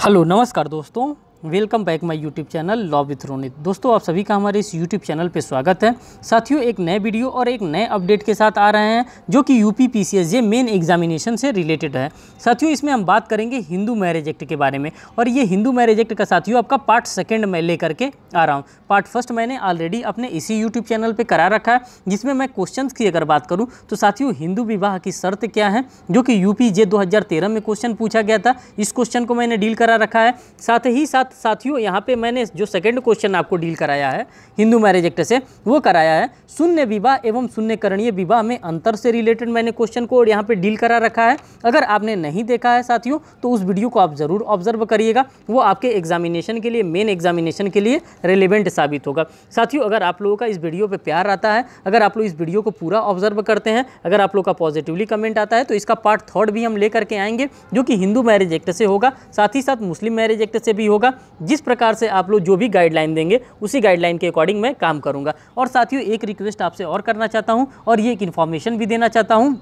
Hello नमस्कार दोस्तों, welcome back my YouTube channel law with Ronit. दोस्तों, आप सभी का हमारे इस यूट्यूब चैनल पे स्वागत है। साथियों, एक नए वीडियो और एक नए अपडेट के साथ आ रहे हैं जो कि यूपी पीसीएस मेन एग्जामिनेशन से रिलेटेड है। साथियों, इसमें हम बात करेंगे हिंदू मैरिज एक्ट के बारे में, और ये हिंदू मैरिज एक्ट का साथियों आपका पार्ट सेकेंड मैं लेकर के आ रहा हूँ। पार्ट फर्स्ट मैंने ऑलरेडी अपने इसी यूट्यूब चैनल पर करा रखा है, जिसमें मैं क्वेश्चन की अगर बात करूँ तो साथियों हिंदू विवाह की शर्त क्या है, जो कि यूपी जे 2013 में क्वेश्चन पूछा गया था। इस क्वेश्चन को मैंने डील करा रखा है। साथ ही साथ साथियों यहाँ पे मैंने जो सेकंड क्वेश्चन आपको डील कराया है हिंदू मैरिज एक्ट से, वो कराया है शून्य विवाह एवं शून्यकरणीय विवाह में अंतर से रिलेटेड मैंने क्वेश्चन को यहाँ पे डील करा रखा है। अगर आपने नहीं देखा है साथियों तो उस वीडियो को आप ज़रूर ऑब्जर्व करिएगा, वो आपके एग्जामिनेशन के लिए, मेन एग्जामिनेशन के लिए रिलेवेंट साबित होगा। साथियों, अगर आप लोगों का इस वीडियो पर प्यार आता है, अगर आप लोग इस वीडियो को पूरा ऑब्जर्व करते हैं, अगर आप लोग का पॉजिटिवली कमेंट आता है, तो इसका पार्ट थर्ड भी हम लेकर के आएंगे, जो कि हिंदू मैरिज एक्ट से होगा, साथ ही साथ मुस्लिम मैरिज एक्ट से भी होगा। जिस प्रकार से आप लोग जो भी गाइडलाइन देंगे उसी गाइडलाइन के अकॉर्डिंग मैं काम करूंगा। और साथियों, एक रिक्वेस्ट आपसे और करना चाहता हूं, और ये एक इन्फॉर्मेशन भी देना चाहता हूं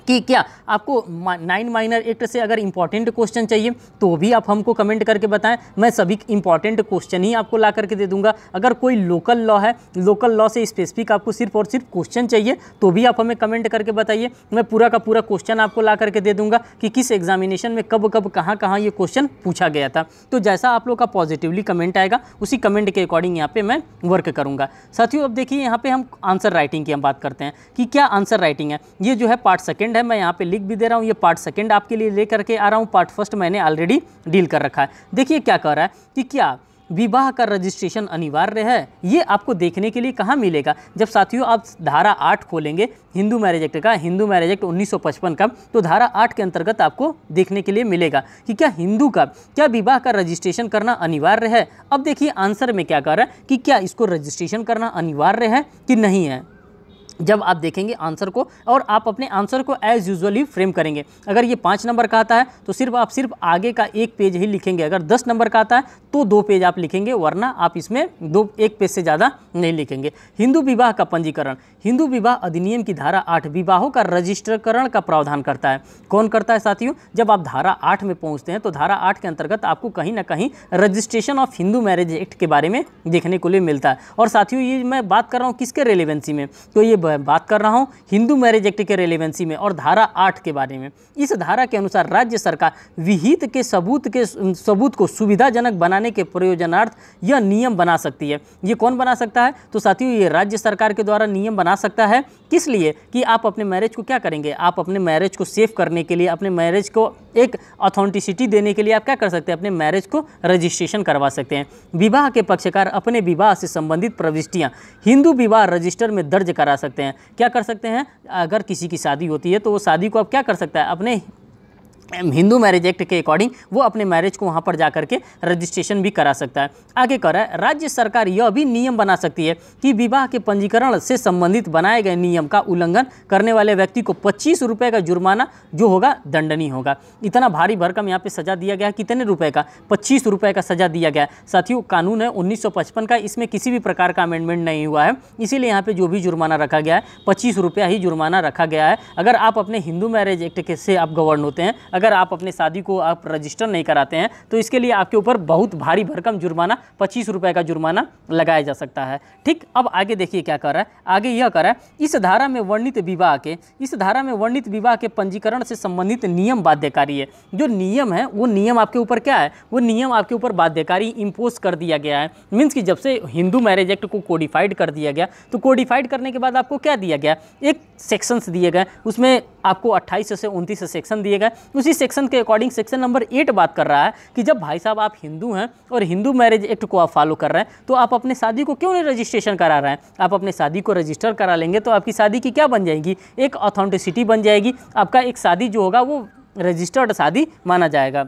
कि क्या आपको 9 माइनर एक्ट से अगर इंपॉर्टेंट क्वेश्चन चाहिए तो भी आप हमको कमेंट करके बताएं। मैं सभी इंपॉर्टेंट क्वेश्चन ही आपको ला करके दे दूंगा। अगर कोई लोकल लॉ है, लोकल लॉ से स्पेसिफिक आपको सिर्फ और सिर्फ क्वेश्चन चाहिए तो भी आप हमें कमेंट करके बताइए। मैं पूरा का पूरा क्वेश्चन आपको ला करके दे दूंगा कि किस एग्जामिनेशन में कब कब कहाँ कहाँ ये क्वेश्चन पूछा गया था। तो जैसा आप लोग का पॉजिटिवली कमेंट आएगा उसी कमेंट के अकॉर्डिंग यहाँ पे मैं वर्क करूँगा। साथियों, अब देखिए यहाँ पे हम आंसर राइटिंग की हम बात करते हैं कि क्या आंसर राइटिंग है। ये जो है पार्ट सेकेंड है, मैं यहाँ पे लिख भी दे रहा हूँ। ये पार्ट सेकंड आपके लिए लेकर के आ रहा हूँ, पार्ट फर्स्ट मैंने ऑलरेडी डील कर रखा है। देखिए क्या कह रहा है कि क्या विवाह का रजिस्ट्रेशन अनिवार्य है। ये आपको देखने के लिए कहाँ मिलेगा, जब साथियों आप धारा 8 खोलेंगे हिंदू मैरिज एक्ट का, हिंदू मैरिज एक्ट 1955 का, तो धारा 8 के अंतर्गत आपको देखने के लिए मिलेगा कि क्या हिंदू का क्या विवाह का रजिस्ट्रेशन करना अनिवार्य है। अब देखिए आंसर में क्या कह रहा है कि क्या इसको रजिस्ट्रेशन करना अनिवार्य है कि नहीं है। जब आप देखेंगे आंसर को और आप अपने आंसर को एज यूजुअली फ्रेम करेंगे, अगर ये 5 नंबर का आता है तो सिर्फ आगे का 1 पेज ही लिखेंगे। अगर 10 नंबर का आता है तो 2 पेज आप लिखेंगे, वरना आप इसमें 1 पेज से ज़्यादा नहीं लिखेंगे। हिंदू विवाह का पंजीकरण, हिंदू विवाह अधिनियम की धारा 8 विवाहों का रजिस्ट्रीकरण का प्रावधान करता है। कौन करता है साथियों? जब आप धारा 8 में पहुँचते हैं तो धारा 8 के अंतर्गत आपको कहीं ना कहीं registration of Hindu marriage act के बारे में देखने को लिए मिलता है। और साथियों, ये मैं बात कर रहा हूँ किसके रेलेवेंसी में, तो ये बात कर रहा हूं हिंदू मैरिज एक्ट के रेलेवेंसी में और धारा 8 के बारे में। इस धारा के अनुसार राज्य सरकार विहित के सबूत को सुविधाजनक बनाने के प्रयोजनार्थ यह नियम बना सकती है। ये कौन बना सकता है? तो साथियों, ये राज्य सरकार के द्वारा नियम बना सकता है। किस लिए? कि आप अपने मैरिज को क्या करेंगे, आप अपने मैरिज को सेफ करने के लिए, अपने मैरिज को एक ऑथेंटिसिटी देने के लिए आप क्या कर सकते हैं, अपने मैरिज को रजिस्ट्रेशन करवा सकते हैं। विवाह के पक्षकार अपने विवाह से संबंधित प्रविष्टियां हिंदू विवाह रजिस्टर में दर्ज करा सकते हैं। क्या कर सकते हैं? अगर किसी की शादी होती है तो वो शादी को आप क्या कर सकता है, अपने हिंदू मैरिज एक्ट के अकॉर्डिंग वो अपने मैरिज को वहाँ पर जा करके रजिस्ट्रेशन भी करा सकता है। आगे कह रहा है राज्य सरकार यह भी नियम बना सकती है कि विवाह के पंजीकरण से संबंधित बनाए गए नियम का उल्लंघन करने वाले व्यक्ति को 25 रुपये का जुर्माना जो होगा दंडनीय होगा। इतना भारी भरकम यहाँ पे सजा दिया गया है, कितने रुपए का? 25 रुपये का सजा दिया गया है। साथियों, कानून है 1955 का, इसमें किसी भी प्रकार का अमेंडमेंट नहीं हुआ है, इसीलिए यहाँ पे जो भी जुर्माना रखा गया है 25 रुपया ही जुर्माना रखा गया है। अगर आप अपने हिंदू मैरिज एक्ट के से आप गवर्न होते हैं, अगर आप अपने शादी को आप रजिस्टर नहीं कराते हैं तो इसके लिए आपके ऊपर बहुत भारी भरकम जुर्माना 25 रुपये का जुर्माना लगाया जा सकता है। ठीक, अब आगे देखिए क्या कर रहा है। आगे यह कर रहा है इस धारा में वर्णित विवाह के पंजीकरण से संबंधित नियम बाध्यकारी है। जो नियम है वो नियम आपके ऊपर क्या है, वो नियम आपके ऊपर बाध्यकारी इम्पोज कर दिया गया है। मीन्स कि जब से हिंदू मैरिज एक्ट को कोडिफाइड कर दिया गया तो कोडिफाइड करने के बाद आपको क्या दिया गया, एक सेक्शंस दिए गए, उसमें आपको 28 से 29 सेक्शन दिए गए। उसी सेक्शन के अकॉर्डिंग सेक्शन नंबर 8 बात कर रहा है कि जब भाई साहब आप हिंदू हैं और हिंदू मैरिज एक्ट को आप फॉलो कर रहे हैं तो आप अपने शादी को क्यों नहीं रजिस्ट्रेशन करा रहे हैं। आप अपने शादी को रजिस्टर करा लेंगे तो आपकी शादी की क्या बन जाएगी, एक ऑथेंटिसिटी बन जाएगी। आपका एक शादी जो होगा वो रजिस्टर्ड शादी माना जाएगा।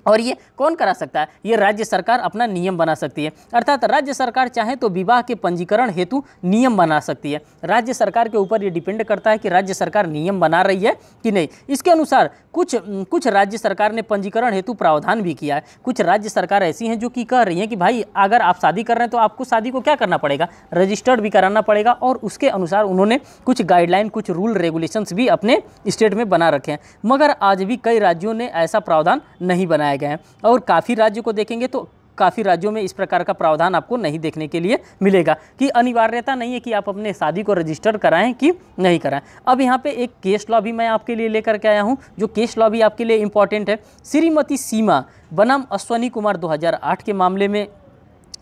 और ये कौन करा सकता है? ये राज्य सरकार अपना नियम बना सकती है। अर्थात राज्य सरकार चाहे तो विवाह के पंजीकरण हेतु नियम बना सकती है। राज्य सरकार के ऊपर ये डिपेंड करता है कि राज्य सरकार नियम बना रही है कि नहीं। इसके अनुसार कुछ राज्य सरकार ने पंजीकरण हेतु प्रावधान भी किया है। कुछ राज्य सरकार ऐसी हैं जो कि कह रही हैं कि भाई अगर आप शादी कर रहे हैं तो आपको शादी को क्या करना पड़ेगा, रजिस्टर्ड भी कराना पड़ेगा। और उसके अनुसार उन्होंने कुछ गाइडलाइन, कुछ रूल रेगुलेशंस भी अपने स्टेट में बना रखे हैं। मगर आज भी कई राज्यों ने ऐसा प्रावधान नहीं बनाया बनाए गए हैं। और काफ़ी राज्यों को देखेंगे तो काफ़ी राज्यों में इस प्रकार का प्रावधान आपको नहीं देखने के लिए मिलेगा कि अनिवार्यता नहीं है कि आप अपने शादी को रजिस्टर कराएं कि नहीं कराएं। अब यहाँ पे एक केस लॉ भी मैं आपके लिए लेकर के आया हूँ, जो केस लॉ भी आपके लिए इम्पॉर्टेंट है। श्रीमती सीमा बनाम अश्वनी कुमार 2008 के मामले में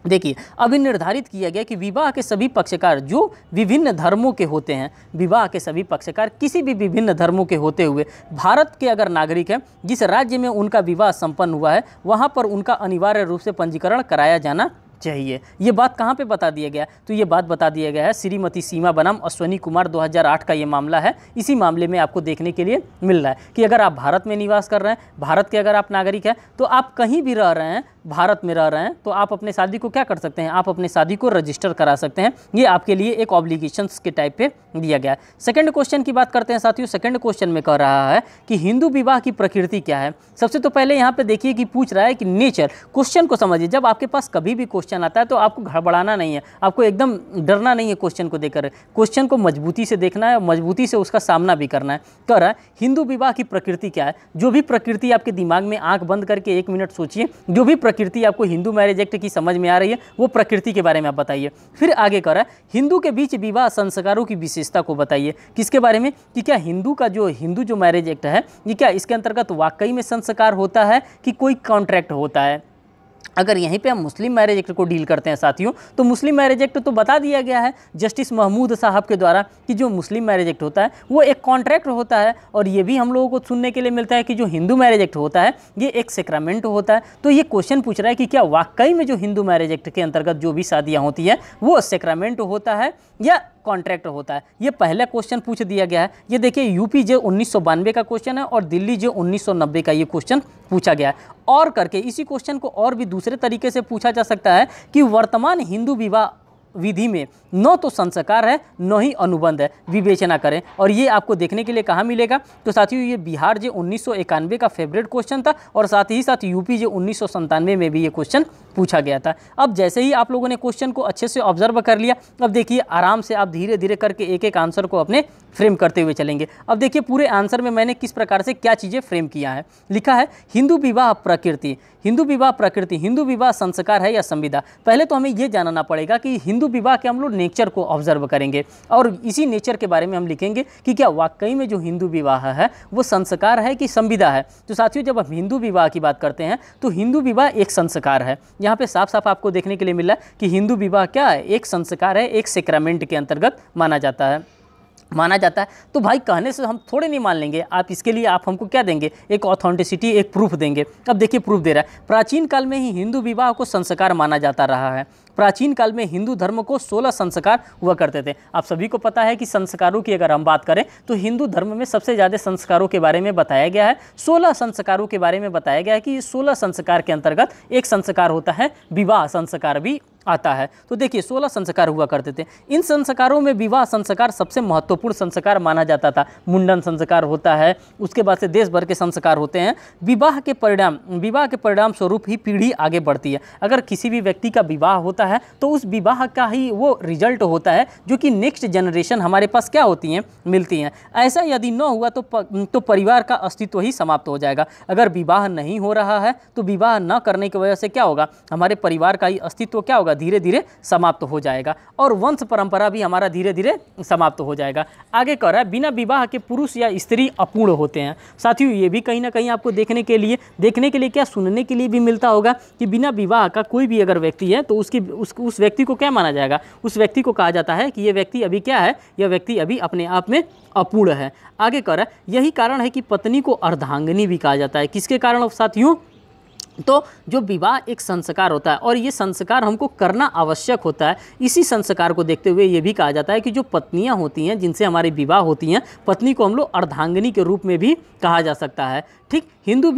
देखिए, अभी निर्धारित किया गया कि विवाह के सभी पक्षकार जो विभिन्न धर्मों के होते हैं, विवाह के सभी पक्षकार किसी भी विभिन्न धर्मों के होते हुए भारत के अगर नागरिक हैं, जिस राज्य में उनका विवाह संपन्न हुआ है वहाँ पर उनका अनिवार्य रूप से पंजीकरण कराया जाना चाहिए। ये बात कहाँ पे बता दिया गया? तो ये बात बता दिया गया है श्रीमती सीमा बनाम अश्वनी कुमार 2008 का ये मामला है। इसी मामले में आपको देखने के लिए मिल रहा है कि अगर आप भारत में निवास कर रहे हैं, भारत के अगर आप नागरिक हैं, तो आप कहीं भी रह रहे हैं, भारत में रह रहे हैं, तो आप अपने शादी को क्या कर सकते हैं? आप अपने शादी को रजिस्टर करा सकते हैं। ये आपके लिए एक ऑब्लिगेशंस के टाइप पे दिया गया है। सेकंड क्वेश्चन की बात करते हैं साथियों। सेकंड क्वेश्चन में कह रहा है कि हिंदू विवाह की प्रकृति क्या है। सबसे तो पहले यहाँ पे देखिए कि पूछ रहा है कि नेचर। क्वेश्चन को समझिए, जब आपके पास कभी भी क्वेश्चन आता है तो आपको घबराना नहीं है, आपको एकदम डरना नहीं है क्वेश्चन को देखकर। क्वेश्चन को मजबूती से देखना है और मजबूती से उसका सामना भी करना है। कह रहा है हिंदू विवाह की प्रकृति क्या है। जो भी प्रकृति आपके दिमाग में, आंख बंद करके 1 मिनट सोचिए, जो भी प्रकृति आपको हिंदू मैरिज एक्ट की समझ में आ रही है वो प्रकृति के बारे में आप बताइए। फिर आगे कह रहा है हिंदू के बीच विवाह संस्कारों की विशेषता को बताइए। किसके बारे में? कि क्या हिंदू जो मैरिज एक्ट है, ये क्या इसके अंतर्गत वाकई में संस्कार होता है कि कोई कॉन्ट्रैक्ट होता है। अगर यहीं पे हम मुस्लिम मैरिज एक्ट को डील करते हैं साथियों, तो मुस्लिम मैरिज एक्ट तो बता दिया गया है जस्टिस महमूद साहब के द्वारा कि जो मुस्लिम मैरिज एक्ट होता है वो एक कॉन्ट्रैक्ट होता है। और ये भी हम लोगों को सुनने के लिए मिलता है कि जो हिंदू मैरिज एक्ट होता है ये एक सेक्रामेंट होता है। तो ये क्वेश्चन पूछ रहा है कि क्या वाकई में जो हिंदू मैरिज एक्ट के अंतर्गत जो भी शादियाँ होती हैं वो सेक्रामेंट होता है या कॉन्ट्रैक्ट होता है। ये पहला क्वेश्चन पूछ दिया गया है। ये देखिए यूपी जे 1992 का क्वेश्चन है और दिल्ली जे 1990 का ये क्वेश्चन पूछा गया है। और करके इसी क्वेश्चन को और भी दूसरे तरीके से पूछा जा सकता है कि वर्तमान हिंदू विवाह विधि में न तो संस्कार है न ही अनुबंध है, विवेचना करें। और ये आपको देखने के लिए कहाँ मिलेगा? तो साथियों ये बिहार जे 1991 का फेवरेट क्वेश्चन था और साथ ही साथ यूपी जे 1997 में भी ये क्वेश्चन पूछा गया था। अब जैसे ही आप लोगों ने क्वेश्चन को अच्छे से ऑब्जर्व कर लिया, अब देखिए आराम से आप धीरे धीरे करके एक एक आंसर को अपने फ्रेम करते हुए चलेंगे। अब देखिए पूरे आंसर में मैंने किस प्रकार से क्या चीज़ें फ्रेम किया है। लिखा है हिंदू विवाह प्रकृति, हिंदू विवाह प्रकृति, हिंदू विवाह संस्कार है या संविदा। पहले तो हमें ये जानना पड़ेगा कि हिंदू विवाह के हम लोग नेचर को ऑब्जर्व करेंगे और इसी नेचर के बारे में हम लिखेंगे कि क्या वाकई में जो हिंदू विवाह है वो संस्कार है कि संविदा है। तो साथियों जब हम हिंदू विवाह की बात करते हैं तो हिंदू विवाह एक संस्कार है। यहाँ पे साफ साफ आपको देखने के लिए मिला कि हिंदू विवाह क्या है? एक संस्कार है, एक सेक्रामेंट के अंतर्गत माना जाता है। तो भाई कहने से हम थोड़े नहीं मान लेंगे। आप इसके लिए आप हमको क्या देंगे? एक ऑथेंटिसिटी, एक प्रूफ देंगे। अब देखिए प्रूफ दे रहा है। प्राचीन काल में ही हिंदू विवाह को संस्कार माना जाता रहा है। प्राचीन काल में हिंदू धर्म को 16 संस्कार हुआ करते थे। आप सभी को पता है कि संस्कारों की अगर हम बात करें तो हिंदू धर्म में सबसे ज़्यादा संस्कारों के बारे में बताया गया है। 16 संस्कारों के बारे में बताया गया है कि 16 संस्कार के अंतर्गत एक संस्कार होता है विवाह संस्कार भी आता है। तो देखिए 16 संस्कार हुआ करते थे। इन संस्कारों में विवाह संस्कार सबसे महत्वपूर्ण संस्कार माना जाता था। मुंडन संस्कार होता है, उसके बाद से देश भर के संस्कार होते हैं। विवाह के परिणाम स्वरूप ही पीढ़ी आगे बढ़ती है। अगर किसी भी व्यक्ति का विवाह होता है तो उस विवाह का ही वो रिजल्ट होता है जो कि नेक्स्ट जनरेशन हमारे पास क्या होती हैं, मिलती हैं। ऐसा यदि न हुआ तो परिवार का अस्तित्व ही समाप्त हो जाएगा। अगर विवाह नहीं हो रहा है तो विवाह न करने की वजह से क्या होगा? हमारे परिवार का ही अस्तित्व क्या होगा? धीरे धीरे समाप्त हो जाएगा और वंश परंपरा भी हमारा धीरे धीरे समाप्त हो जाएगा। आगे कह रहा है बिना विवाह के पुरुष या स्त्री अपूर्ण होते हैं। साथियों ये भी कहीं ना कहीं आपको देखने के लिए क्या सुनने के लिए भी मिलता होगा कि बिना विवाह का कोई भी अगर व्यक्ति है तो उस व्यक्ति को क्या माना जाएगा? उस व्यक्ति को कहा जाता है कि ये व्यक्ति अभी क्या है? यह व्यक्ति अभी अपने आप में अपूर्ण है। आगे कह रहा है यही कारण है कि पत्नी को अर्धांगिनी भी कहा जाता है। किसके कारण साथियों? तो जो विवाह एक संस्कार होता है और ये संस्कार हमको करना आवश्यक होता है। इसी संस्कार को देखते हुए ये भी कहा जाता है कि जो पत्नियां होती हैं जिनसे हमारे विवाह होती हैं, पत्नी को हम लोग अर्धांगिनी के रूप में भी कहा जा सकता है। ठीक, हिंदू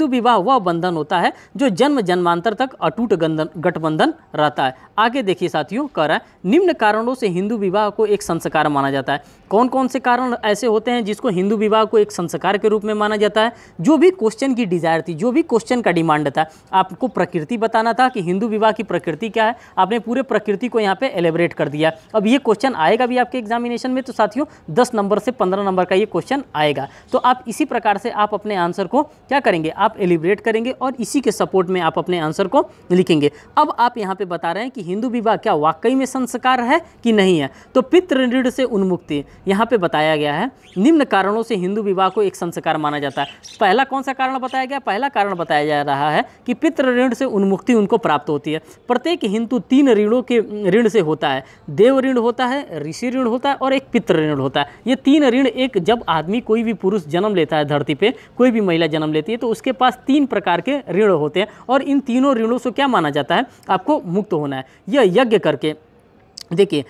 विवाह वह बंधन होता है जो जन्म जन्मांतर तक अटूट गठबंधन रहता है। आगे देखिए साथियों कह रहा है निम्न कारणों से हिंदू विवाह को एक संस्कार माना जाता है। कौन कौन से कारण ऐसे होते हैं जिसको हिंदू विवाह को एक संस्कार के रूप में माना जाता है? जो भी क्वेश्चन की डिजायर थी, जो भी क्वेश्चन का डिमांड था, आपको प्रकृति बताना था कि हिंदू विवाह की प्रकृति क्या है। आपने पूरे प्रकृति को यहाँ पे एलेबरेट कर दिया। अब ये क्वेश्चन आएगा भी आपके एग्जामिनेशन में, तो साथियों 10 नंबर से 15 नंबर का ये क्वेश्चन आएगा। तो आप इसी प्रकार से आप आप अपने आंसर को क्या करेंगे, आप एलिब्रेट करेंगे और इसी के सपोर्ट में आप अपने आंसर को लिखेंगे। अब आप यहाँ पे बता रहे हैं कि हिंदू विवाह क्या वाकई में संस्कार है कि नहीं है। तो पितृ ऋण से उन्मुक्ति यहाँ पे बताया गया है, निम्न कारणों से हिंदू विवाह को एक संस्कार माना जाता है। पहला कौन सा कारण बताया गया, पहला कारण बताया जा रहा है कि पितृ ऋण से उन्मुक्ति उनको प्राप्त होती है। प्रत्येक हिंदू 3 ऋणों के ऋण से होता है, देव ऋण होता है, ऋषि ऋण होता है और एक पितृ ऋण होता है। ये 3 ऋण, एक जब आदमी कोई भी पुरुष जन्म लेता है धरती पे, कोई भी महिला जन्म लेती है तो उसके पास 3 प्रकार के ऋण होते हैं और इन तीनों ऋणों से क्या माना जाता है, आपको मुक्त होना है। यह यज्ञ करके, देखिए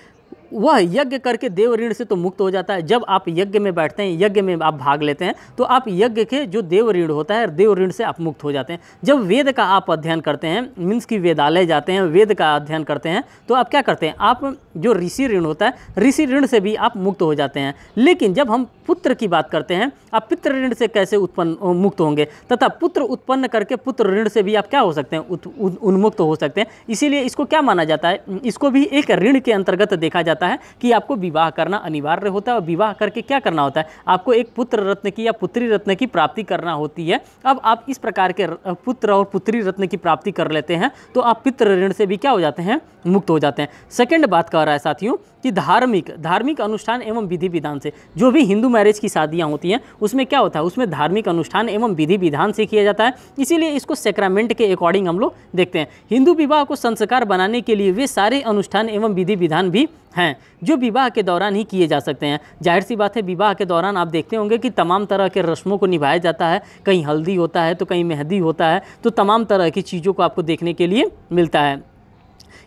वह यज्ञ करके देव ऋण से तो मुक्त हो जाता है। जब आप यज्ञ में बैठते हैं, यज्ञ में आप भाग लेते हैं तो आप यज्ञ के जो देव ऋण होता है, देव ऋण से आप मुक्त हो जाते हैं। जब वेद का आप अध्ययन करते हैं, मीन्स कि वेदालय जाते हैं, वेद का अध्ययन करते हैं, तो आप क्या करते हैं, आप जो ऋषि ऋण होता है, ऋषि ऋण से भी आप मुक्त हो जाते हैं। लेकिन जब हम पुत्र की बात करते हैं, आप पितृ ऋण से कैसे मुक्त होंगे, तथा पुत्र उत्पन्न करके पुत्र ऋण से भी आप क्या हो सकते हैं, उन्मुक्त हो सकते हैं। इसीलिए इसको क्या माना जाता है, इसको भी एक ऋण के अंतर्गत देखा जाता है कि आपको विवाह करना अनिवार्य होता है और विवाह करके क्या करना होता है, आपको एक पुत्र रत्न की या पुत्री रत्न की प्राप्ति करना होती है। अब आप इस प्रकार के पुत्र और पुत्री रत्न की प्राप्ति कर लेते हैं तो आप पितृ ऋण से भी क्या हो जाते हैं, मुक्त हो जाते हैं। सेकंड बात कर रहा है साथियों कि धार्मिक अनुष्ठान एवं विधि विधान से, जो भी हिंदू मैरिज की शादियां होती हैं उसमें क्या होता है, उसमें धार्मिक अनुष्ठान एवं विधि विधान से किया जाता है। इसीलिए इसको सैक्रामेंट के अकॉर्डिंग हम लोग देखते हैं। हिंदू विवाह को संस्कार बनाने के लिए वे सारे अनुष्ठान एवं विधि विधान भी हैं जो विवाह के दौरान ही किए जा सकते हैं। जाहिर सी बात है, विवाह के दौरान आप देखते होंगे कि तमाम तरह के रस्मों को निभाया जाता है, कहीं हल्दी होता है तो कहीं मेहंदी होता है, तो तमाम तरह की चीज़ों को आपको देखने के लिए मिलता है।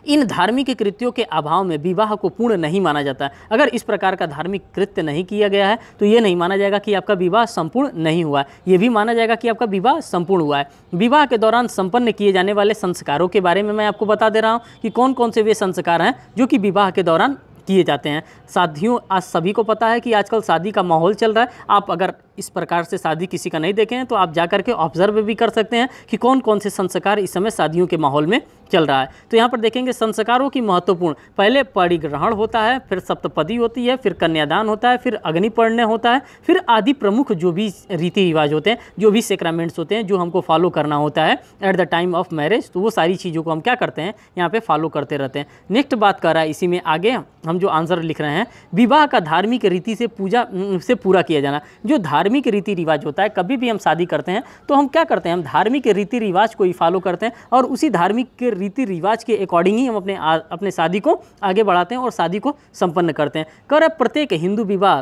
इन धार्मिक कृत्यों के अभाव में विवाह को पूर्ण नहीं माना जाता। अगर इस प्रकार का धार्मिक कृत्य नहीं किया गया है तो ये नहीं माना जाएगा कि आपका विवाह संपूर्ण नहीं हुआ है, ये भी माना जाएगा कि आपका विवाह संपूर्ण हुआ है। विवाह के दौरान संपन्न किए जाने वाले संस्कारों के बारे में मैं आपको बता दे रहा हूँ कि कौन कौन से वे संस्कार हैं जो कि विवाह के दौरान किए जाते हैं। साथियों, आज सभी को पता है कि आजकल शादी का माहौल चल रहा है। आप अगर इस प्रकार से शादी किसी का नहीं देखे हैं तो आप जा करके ऑब्जर्व भी कर सकते हैं कि कौन कौन से संस्कार इस समय शादियों के माहौल में चल रहा है। तो यहाँ पर देखेंगे संस्कारों की महत्वपूर्ण, पहले परिग्रहण होता है, फिर सप्तपदी होती है, फिर कन्यादान होता है, फिर अग्निपर्ण होता है, फिर आदि प्रमुख जो भी रीति रिवाज होते हैं, जो भी सेक्रामेंट्स होते हैं जो हमको फॉलो करना होता है at the time of marriage, तो वो सारी चीज़ों को हम क्या करते हैं, यहाँ पे फॉलो करते रहते हैं। नेक्स्ट बात कर रहा है इसी में आगे हम जो आंसर लिख रहे हैं, विवाह का धार्मिक रीति से पूरा किया जाना। जो धार्मिक रीति रिवाज होता है, कभी भी हम शादी करते हैं तो हम क्या करते हैं, हम धार्मिक रीति रिवाज को ही फॉलो करते हैं और उसी धार्मिक रीति रिवाज के अकॉर्डिंग ही हम अपने शादी को आगे बढ़ाते हैं और शादी को संपन्न करते हैं। कर प्रत्येक हिंदू विवाह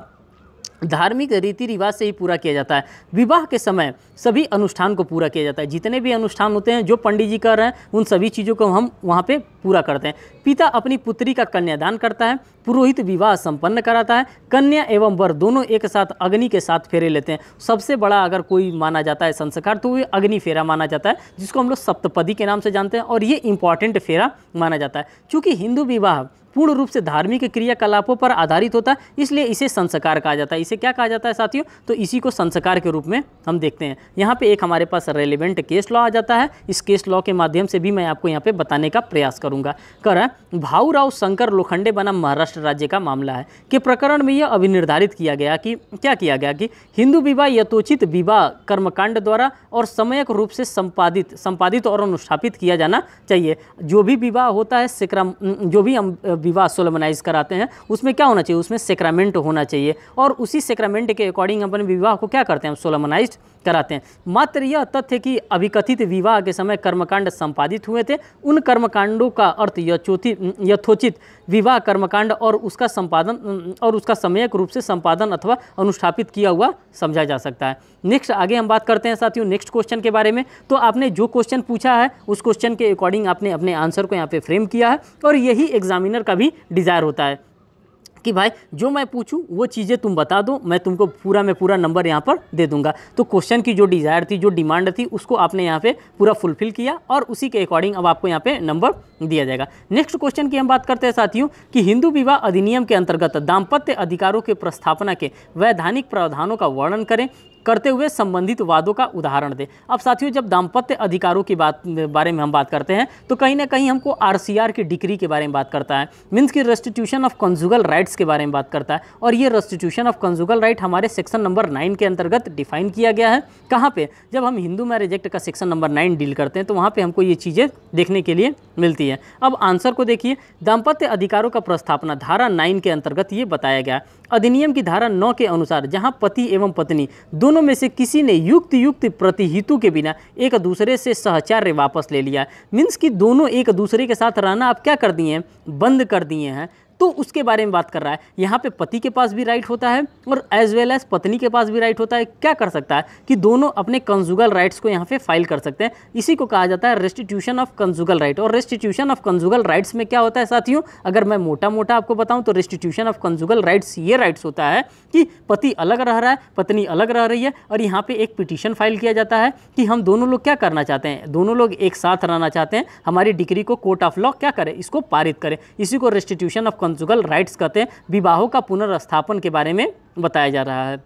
धार्मिक रीति रिवाज से ही पूरा किया जाता है। विवाह के समय सभी अनुष्ठान को पूरा किया जाता है। जितने भी अनुष्ठान होते हैं जो पंडित जी कर रहे हैं उन सभी चीज़ों को हम वहाँ पे पूरा करते हैं। पिता अपनी पुत्री का कन्यादान करता है, पुरोहित विवाह संपन्न कराता है, कन्या एवं वर दोनों एक साथ अग्नि के साथ फेरे लेते हैं। सबसे बड़ा अगर कोई माना जाता है संस्कार तो वो अग्नि फेरा माना जाता है, जिसको हम लोग सप्तपदी के नाम से जानते हैं और ये इंपॉर्टेंट फेरा माना जाता है। चूँकि हिंदू विवाह पूर्ण रूप से धार्मिक क्रियाकलापों पर आधारित होता है, इसलिए इसे संस्कार कहा जाता है। इसे क्या कहा जाता है साथियों, तो इसी को संस्कार के रूप में हम देखते हैं। यहाँ पे एक हमारे पास रेलिवेंट केस लॉ आ जाता है। इस केस लॉ के माध्यम से भी मैं आपको यहाँ पे बताने का प्रयास करूँगा। भाऊराव शंकर लोखंडे बनाम महाराष्ट्र राज्य का मामला है कि प्रकरण में यह अभिनिर्धारित किया गया कि क्या किया गया कि हिंदू विवाह यथोचित विवाह कर्मकांड द्वारा और समयक रूप से संपादित और अनुष्ठापित किया जाना चाहिए। जो भी विवाह होता है, जो भी हम विवाह सोलमनाइज कराते हैं उसमें क्या होना चाहिए, उसमें सेक्रामेंट होना चाहिए और उसी सेक्रामेंट के अकॉर्डिंग अपने विवाह को क्या करते हैं, हम सोलमनाइज कराते हैं। मात्र यह तथ्य कि अभिकथित विवाह के समय कर्मकांड संपादित हुए थे, उन कर्मकांडों का अर्थ यथोचित विवाह कर्मकांड और उसका संपादन और उसका समयक रूप से संपादन अथवा अनुष्ठापित किया हुआ समझा जा सकता है। नेक्स्ट आगे हम बात करते हैं साथियों नेक्स्ट क्वेश्चन के बारे में। तो आपने जो क्वेश्चन पूछा है उस क्वेश्चन के अकॉर्डिंग आपने अपने आंसर को यहाँ पे फ्रेम किया है और यही एग्जामिनर का भी डिज़ायर होता है कि भाई जो मैं पूछूं वो चीज़ें तुम बता दो, मैं तुमको पूरा में पूरा नंबर यहाँ पर दे दूंगा। तो क्वेश्चन की जो डिज़ायर थी, जो डिमांड थी, उसको आपने यहाँ पे पूरा फुलफिल किया और उसी के अकॉर्डिंग अब आपको यहाँ पे नंबर दिया जाएगा। नेक्स्ट क्वेश्चन की हम बात करते हैं साथियों कि हिंदू विवाह अधिनियम के अंतर्गत दाम्पत्य अधिकारों के प्रस्थापना के वैधानिक प्रावधानों का वर्णन करें। करते हुए संबंधित वादों का उदाहरण दें। अब साथियों, जब दाम्पत्य अधिकारों की बारे में हम बात करते हैं तो कहीं ना कहीं हमको आरसीआर की डिक्री के बारे में बात करता है, मीन्स की रेस्टिट्यूशन ऑफ कंजुगल राइट्स के बारे में बात करता है। और ये रेस्टिट्यूशन ऑफ कंजुगल राइट हमारे सेक्शन नंबर 9 के अंतर्गत डिफाइन किया गया है। कहाँ पे? जब हम हिंदू मैरिज एक्ट का सेक्शन नंबर 9 डील करते हैं तो वहाँ पे हमको ये चीज़ें देखने के लिए मिलती है। अब आंसर को देखिए, दाम्पत्य अधिकारों का प्रस्थापना धारा 9 के अंतर्गत ये बताया गया। अधिनियम की धारा 9 के अनुसार जहां पति एवं पत्नी दोनों में से किसी ने युक्त प्रतिहितु के बिना एक दूसरे से सहचार्य वापस ले लिया, मीन्स कि दोनों एक दूसरे के साथ रहना आप क्या कर दिए हैं, बंद कर दिए हैं, तो उसके बारे में बात कर रहा है। यहाँ पे पति के पास भी राइट होता है और एज वेल एज पत्नी के पास भी राइट होता है। क्या कर सकता है कि दोनों अपने कंजुगल राइट्स को यहाँ पे फाइल कर सकते हैं। इसी को कहा जाता है रेस्टिट्यूशन ऑफ कंजुगल राइट। और रेस्टिट्यूशन ऑफ कंजुगल राइट्स में क्या होता है साथियों, अगर मैं मोटा मोटा आपको बताऊं तो रेस्टिट्यूशन ऑफ कंजुगल राइट्स ये राइट्स होता है कि पति अलग रह रहा है, पत्नी अलग रह रही है, और यहाँ पे एक पिटीशन फाइल किया जाता है कि हम दोनों लोग क्या करना चाहते हैं, दोनों लोग एक साथ रहना चाहते हैं, हमारी डिग्री को कोर्ट ऑफ लॉ क्या करे, इसको पारित करे। इसी को रेस्टिट्यूशन ऑफ कंजुगल राइट्स कहते हैं। विवाहों का पुनर्स्थापन के बारे में बताया जा रहा है।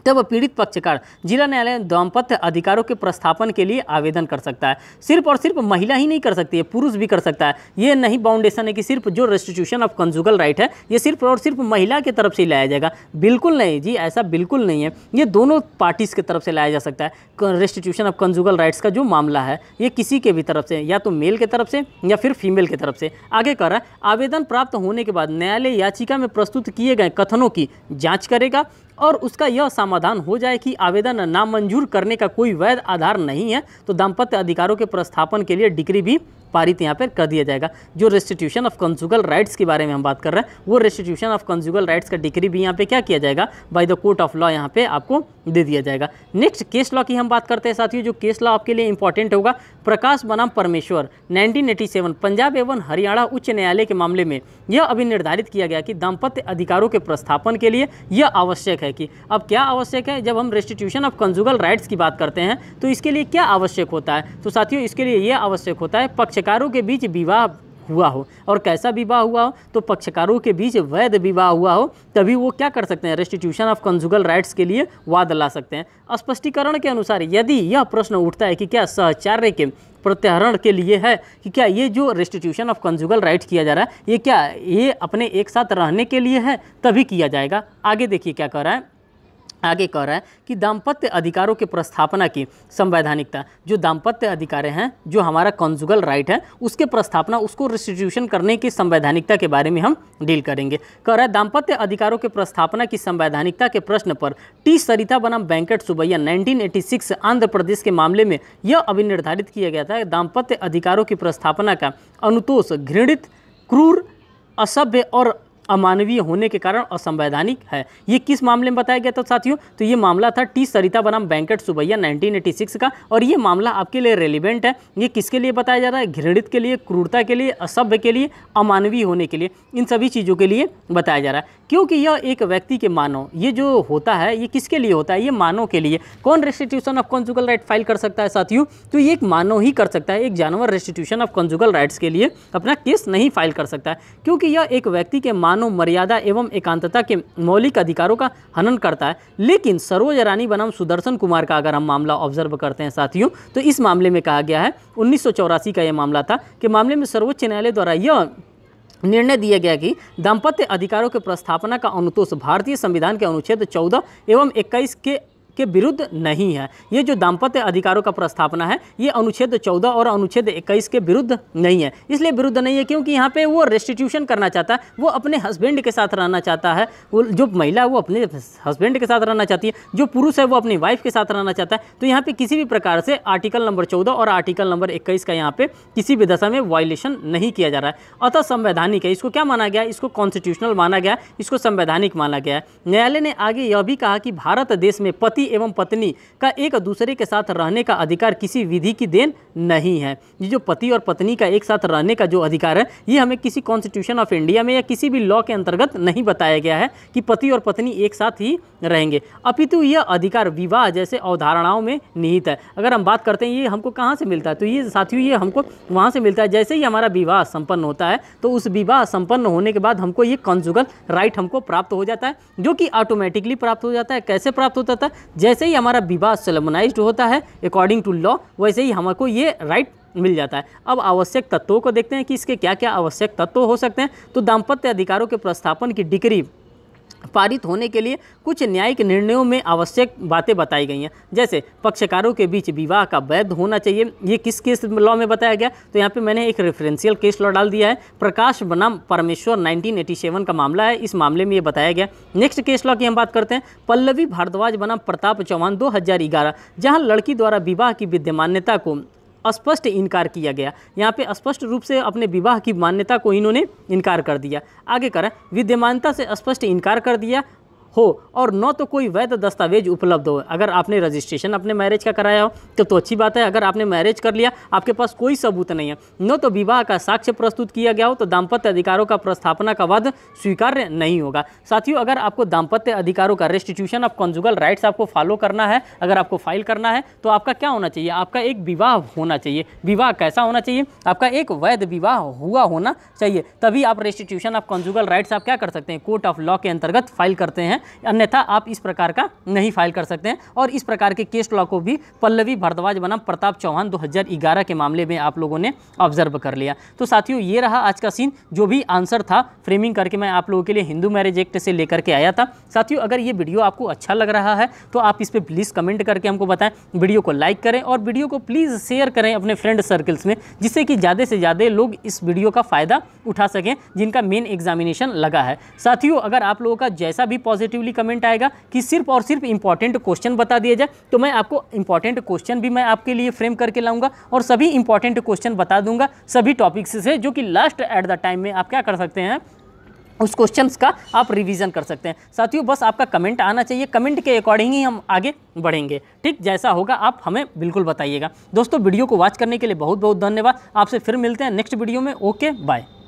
तब पीड़ित पक्षकार जिला न्यायालय दाम्पत्य अधिकारों के प्रस्थापन के लिए आवेदन कर सकता है। सिर्फ और सिर्फ महिला ही नहीं कर सकती है, पुरुष भी कर सकता है। ये नहीं बाउंडेशन है कि सिर्फ जो रेस्टिट्यूशन ऑफ कंजुगल राइट है ये सिर्फ और सिर्फ महिला की तरफ से लाया जाएगा। बिल्कुल नहीं जी, ऐसा बिल्कुल नहीं है। ये दोनों पार्टीज की तरफ से लाया जा सकता है। रेस्टिट्यूशन ऑफ कंजुगल राइट्स का जो मामला है ये किसी के भी तरफ से, या तो मेल की तरफ से या फिर फीमेल की तरफ से। आगे कर रहा है, आवेदन प्राप्त होने के बाद न्यायालय याचिका में प्रस्तुत किए गए कथनों की जाँच करेगा और उसका यह समाधान हो जाए कि आवेदन नामंजूर करने का कोई वैध आधार नहीं है तो दाम्पत्य अधिकारों के प्रस्थापन के लिए डिक्री भी पारित यहाँ पर कर दिया जाएगा। जो रेस्टिट्यूशन ऑफ कंजुगल राइट्स के बारे में हम बात कर रहे हैं वो रेस्टिट्यूशन ऑफ कंजुगल राइट्स का डिक्री भी यहाँ पे क्या किया जाएगा, by the court of law यहाँ पे आपको दे दिया जाएगा। नेक्स्ट केस लॉ की हम बात करते हैं साथियों। जो केस लॉ आपके लिए इंपॉर्टेंट होगा, प्रकाश बनाम परमेश्वर 1987 पंजाब एवं हरियाणा उच्च न्यायालय के मामले में यह अभी निर्धारित किया गया कि दाम्पत्य अधिकारों के प्रस्थापन के लिए यह आवश्यक है कि, अब क्या आवश्यक है, जब हम रेस्टिट्यूशन ऑफ कंजुगल राइट्स की बात करते हैं तो इसके लिए क्या आवश्यक होता है, तो साथियों इसके लिए यह आवश्यक होता है पक्षकारों के बीच विवाह हुआ हो। और कैसा विवाह हुआ हो, तो पक्षकारों के बीच वैध विवाह हुआ हो, तभी वो क्या कर सकते हैं, रेस्टिट्यूशन ऑफ कंजुगल राइट्स के लिए वाद ला सकते हैं। स्पष्टीकरण के अनुसार यदि यह प्रश्न उठता है कि क्या सहचार्य के प्रत्याहरण के लिए है, कि क्या ये जो रेस्टिट्यूशन ऑफ कंजुगल राइट्स किया जा रहा है ये क्या ये अपने एक साथ रहने के लिए है, तभी किया जाएगा। आगे देखिए क्या कर रहा है, आगे कह रहा है कि दाम्पत्य अधिकारों के प्रस्थापना की संवैधानिकता, जो दाम्पत्य अधिकार हैं, जो हमारा कंजुगल राइट है उसके प्रस्थापना, उसको रेस्टिट्यूशन करने की संवैधानिकता के बारे में हम डील करेंगे। कह रहा है दाम्पत्य अधिकारों के प्रस्थापना की संवैधानिकता के प्रश्न पर टी सरिता बनाम वेंकट सुबैया 1986 आंध्र प्रदेश के मामले में यह अभी निर्धारित किया गया था दाम्पत्य अधिकारों की प्रस्थापना का अनुतोष घृणित, क्रूर, असभ्य और अमानवीय होने के कारण असंवैधानिक है। ये किस मामले में बताया गया था साथियों, तो ये मामला था टी सरिता बनाम वेंकट सुबैया 1986 का। और ये मामला आपके लिए रेलिवेंट है। ये किसके लिए बताया जा रहा है, घृणित के लिए, क्रूरता के लिए, असभ्य के लिए, अमानवीय होने के लिए, इन सभी चीज़ों के लिए बताया जा रहा है। क्योंकि यह एक व्यक्ति के मानव, ये जो होता है ये किसके लिए होता है, ये मानव के लिए। कौन restitution of conjugal write file कर सकता है साथियों, तो ये एक मानव ही कर सकता है। एक जानवर रेस्टिट्यूशन ऑफ कंजुगल राइट्स के लिए अपना केस नहीं फाइल कर सकता है, क्योंकि यह एक व्यक्ति के मानव मर्यादा एवं एकांतता के मौलिक अधिकारों का हनन करता है। लेकिन सरोज रानी बनाम सुदर्शन कुमार का अगर हम मामला ऑब्जर्व करते हैं साथियों, तो इस मामले में कहा गया है 1984 का यह मामला था कि मामले में सर्वोच्च न्यायालय द्वारा यह निर्णय दिया गया कि दाम्पत्य अधिकारों के प्रस्थापना का अनुतोष भारतीय संविधान के अनुच्छेद 14 एवं 21 के विरुद्ध नहीं है। ये जो दाम्पत्य अधिकारों का प्रस्थापना है ये अनुच्छेद 14 और अनुच्छेद 21 के विरुद्ध नहीं है। इसलिए विरुद्ध नहीं है क्योंकि यहाँ पे वो रेस्टिट्यूशन करना चाहता है, वो अपने हस्बैंड के साथ रहना चाहता है। वो जो महिला है वो अपने हस्बैंड के साथ रहना चाहती है, जो पुरुष है वो अपनी वाइफ के साथ रहना चाहता है। तो यहाँ पे किसी भी प्रकार से आर्टिकल नंबर 14 और आर्टिकल नंबर 21 का यहाँ पे किसी भी दशा में वायलेशन नहीं किया जा रहा है। अतः संवैधानिक है। इसको क्या माना गया, इसको कॉन्स्टिट्यूशनल माना गया, इसको संवैधानिक माना गया है। न्यायालय ने आगे यह भी कहा कि भारत देश में पति एवं पत्नी का एक दूसरे के साथ रहने का अधिकार किसी विधि की देन नहीं है। ये जो पति और पत्नी का एक साथ रहने का जो अधिकार है, ये हमें किसी कॉन्स्टिट्यूशन ऑफ इंडिया में या किसी भी लॉ के अंतर्गत नहीं बताया गया है कि पति और पत्नी एक साथ ही रहेंगे, अपितु यह अधिकार विवाह जैसे अवधारणाओं में निहित है। अगर हम बात करते हैं ये हमको कहाँ से मिलता है, तो ये साथियों ये हमको वहाँ से मिलता है जैसे ही हमारा विवाह संपन्न होता है, तो उस विवाह संपन्न होने के बाद हमको ये कॉन्जुगल राइट हमको प्राप्त हो जाता है, जो कि ऑटोमेटिकली प्राप्त हो जाता है। कैसे प्राप्त होता था? जैसे ही हमारा विवाह सोलमनाइज्ड होता है अकॉर्डिंग टू लॉ, वैसे ही हमको ये राइट मिल जाता है। अब आवश्यक तत्वों को देखते हैं कि इसके क्या क्या आवश्यक तत्व हो सकते हैं। तो दाम्पत्य अधिकारों के प्रस्थापन की डिग्री पारित होने के लिए कुछ न्यायिक निर्णयों में आवश्यक बातें बताई गई हैं, जैसे पक्षकारों के बीच विवाह का वैध होना चाहिए। ये किस केस लॉ में बताया गया? तो यहाँ पे मैंने एक रेफरेंशियल केस लॉ डाल दिया है, प्रकाश बनाम परमेश्वर 1987 का मामला है, इस मामले में ये बताया गया। नेक्स्ट केस लॉ की हम बात करते हैं, पल्लवी भारद्वाज बनाम प्रताप चौहान 2011, जहाँ लड़की द्वारा विवाह की विद्यमान्यता को स्पष्ट इनकार किया गया। यहाँ पे स्पष्ट रूप से अपने विवाह की मान्यता को इन्होंने इनकार कर दिया। आगे करें, विद्यमानता से स्पष्ट इनकार कर दिया हो और न तो कोई वैध दस्तावेज उपलब्ध हो। अगर आपने रजिस्ट्रेशन अपने मैरिज का कराया हो तो अच्छी बात है। अगर आपने मैरिज कर लिया, आपके पास कोई सबूत नहीं है, न तो विवाह का साक्ष्य प्रस्तुत किया गया हो, तो दाम्पत्य अधिकारों का प्रस्थापना का वाद स्वीकार्य नहीं होगा। साथियों, अगर आपको दाम्पत्य अधिकारों का रेस्टिट्यूशन ऑफ कॉन्जुगल राइट्स आपको फॉलो करना है, अगर आपको फाइल करना है, तो आपका क्या होना चाहिए? आपका एक विवाह होना चाहिए। विवाह कैसा होना चाहिए? आपका एक वैध विवाह हुआ होना चाहिए, तभी आप रेस्टिट्यूशन ऑफ कॉन्जुगल राइट्स आप क्या कर सकते हैं? कोर्ट ऑफ लॉ के अंतर्गत फाइल करते हैं, अन्यथा आप इस प्रकार का नहीं फाइल कर सकते हैं। और इस प्रकार के केस लॉ को भी पल्लवी भारद्वाज बनाम प्रताप चौहान 2011 के मामले में आप लोगों ने ऑब्जर्व कर लिया। तो साथियों, ये रहा आज का सीन, जो भी आंसर था फ्रेमिंग करके मैं आप लोगों के लिए हिंदू मैरिज एक्ट से लेकर के आया था। साथियों, अगर ये वीडियो आपको अच्छा लग रहा है तो आप इस पर प्लीज़ कमेंट करके हमको बताएं, वीडियो को लाइक करें और वीडियो को प्लीज़ शेयर करें अपने फ्रेंड सर्कल्स में, जिससे कि ज़्यादा से ज़्यादा लोग इस वीडियो का फ़ायदा उठा सकें जिनका मेन एग्जामिनेशन लगा है। साथियों, अगर आप लोगों का जैसा भी पॉजिटिवली कमेंट आएगा कि सिर्फ और सिर्फ इंपॉर्टेंट क्वेश्चन बता दिया जाए, तो मैं आपको इंपॉर्टेंट क्वेश्चन भी मैं आपके लिए फ्रेम करके लाऊंगा और सभी इंपॉर्टेंट क्वेश्चन बता दूंगा सभी टॉपिक्स से, जो कि लास्ट एट द टाइम में आप क्या कर सकते हैं, उस क्वेश्चंस का आप रिवीजन कर सकते हैं। साथियों, बस आपका कमेंट आना चाहिए, कमेंट के अकॉर्डिंग ही हम आगे बढ़ेंगे। ठीक, जैसा होगा आप हमें बिल्कुल बताइएगा। दोस्तों, वीडियो को वॉच करने के लिए बहुत बहुत धन्यवाद। आपसे फिर मिलते हैं नेक्स्ट वीडियो में। Okay, bye.